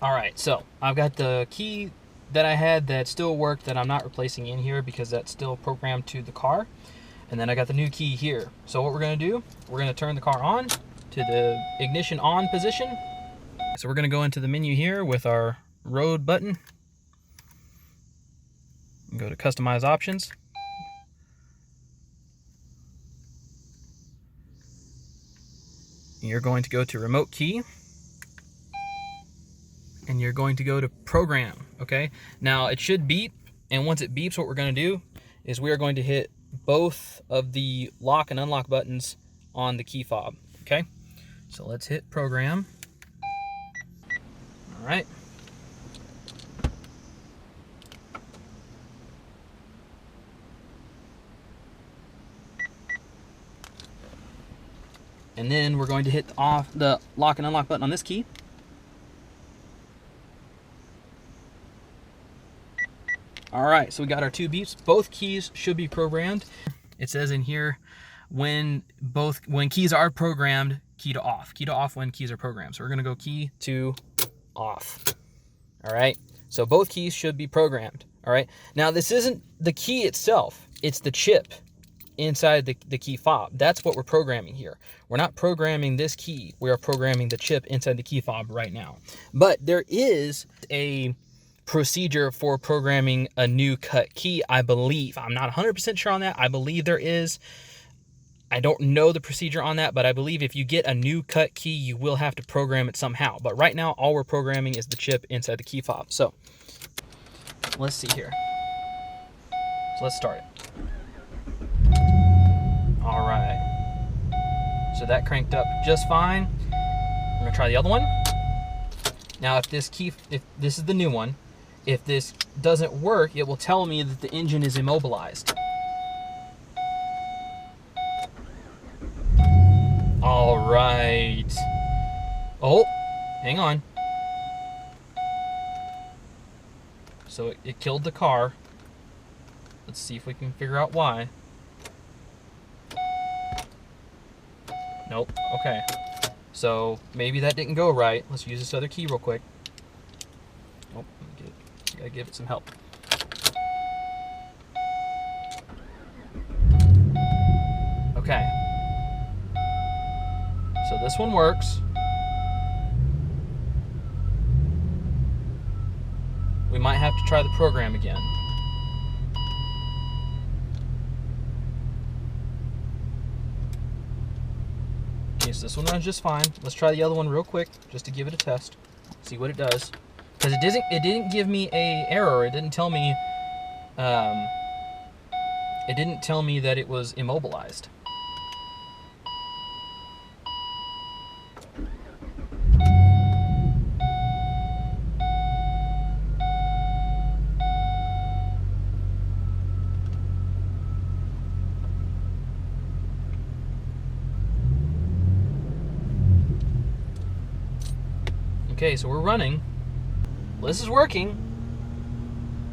Alright, so I've got the key that I had that still worked that I'm not replacing in here because that's still programmed to the car. And then I got the new key here. So what we're going to do, we're going to turn the car on to the ignition on position. So we're going to go into the menu here with our road button. And go to customize options. You're going to go to remote key. And you're going to go to program, okay? Now it should beep, and once it beeps, what we're going to do is we are going to hit both of the lock and unlock buttons on the key fob, okay? So let's hit program. All right. And then we're going to hit the lock and unlock button on this key. All right, so we got our two beeps. Both keys should be programmed. It says in here, when keys are programmed, key to off. Key to off when keys are programmed. So we're gonna go key to off. All right, so both keys should be programmed. All right, now this isn't the key itself, it's the chip inside the key fob. That's what we're programming here. We're not programming this key, we are programming the chip inside the key fob right now. But there is a procedure for programming a new cut key, I believe. I'm not 100% sure on that. I believe there is. I don't know the procedure on that, but I believe if you get a new cut key, you will have to program it somehow. But right now, all we're programming is the chip inside the key fob. So let's see here. So let's start it. All right. So that cranked up just fine. I'm gonna try the other one. Now, if this is the new one, if this doesn't work, it will tell me that the engine is immobilized. All right. Oh, hang on. So it killed the car. Let's see if we can figure out why. Nope, okay. So maybe that didn't go right. Let's use this other key real quick. Oh, gotta give it some help. Okay. So this one works. We might have to try the program again. Okay, so this one runs just fine. Let's try the other one real quick, just to give it a test. See what it does. Because it didn't give me a error. It didn't tell me that it was immobilized. Okay, so we're running. Well, this is working.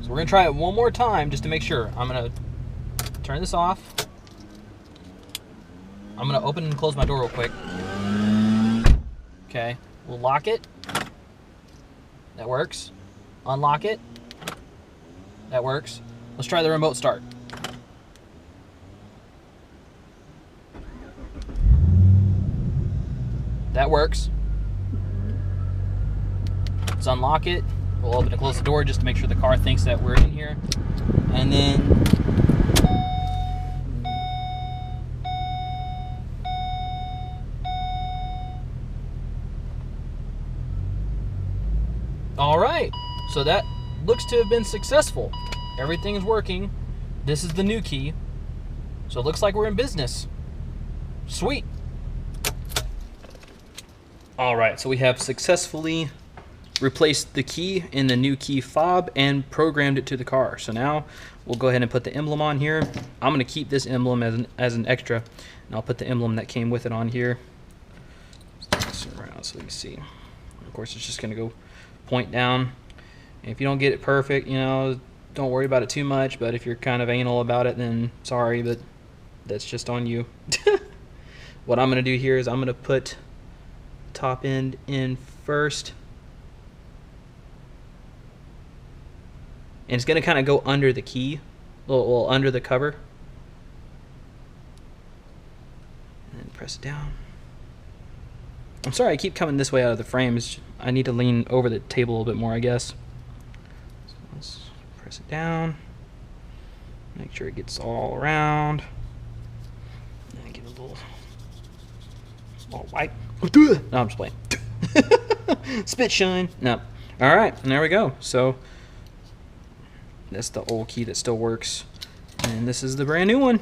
So we're gonna try it one more time just to make sure. I'm gonna turn this off. I'm gonna open and close my door real quick. Okay, we'll lock it. That works. Unlock it. That works. Let's try the remote start. That works. Let's unlock it. We'll open and close the door just to make sure the car thinks that we're in here. And then all right, so that looks to have been successful. Everything is working. This is the new key. So it looks like we're in business. Sweet. All right, so we have successfully replaced the key in the new key fob and programmed it to the car. So now we'll go ahead and put the emblem on here. I'm gonna keep this emblem as an extra, and I'll put the emblem that came with it on here. Turn this around so we can see. Of course, it's just gonna go point down. And if you don't get it perfect, you know, don't worry about it too much, but if you're kind of anal about it, then sorry, but that's just on you. What I'm going to do here is I'm going to put top end in first. And it's going to kind of go under the key, well, under the cover. And then press it down. I'm sorry I keep coming this way out of the frames. I need to lean over the table a little bit more, I guess. So let's press it down. Make sure it gets all around. And give it a little wipe. No, I'm just playing. Spit shine. No. All right, and there we go. So that's the old key that still works, and this is the brand new one.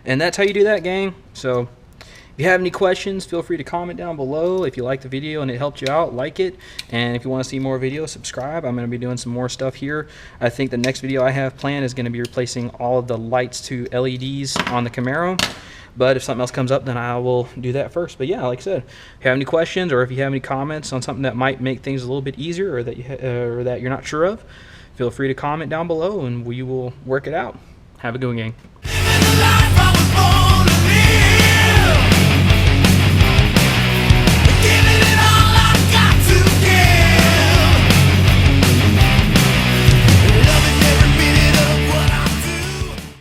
And that's how you do that, gang. So if you have any questions, feel free to comment down below. If you like the video and it helped you out, like it. And if you want to see more videos, subscribe. I'm going to be doing some more stuff here. I think the next video I have planned is going to be replacing all of the lights to LEDs on the Camaro. But if something else comes up, then I will do that first. But yeah, like I said, if you have any questions or if you have any comments on something that might make things a little bit easier, or that you're not sure of, feel free to comment down below and we will work it out. Have a good one, gang.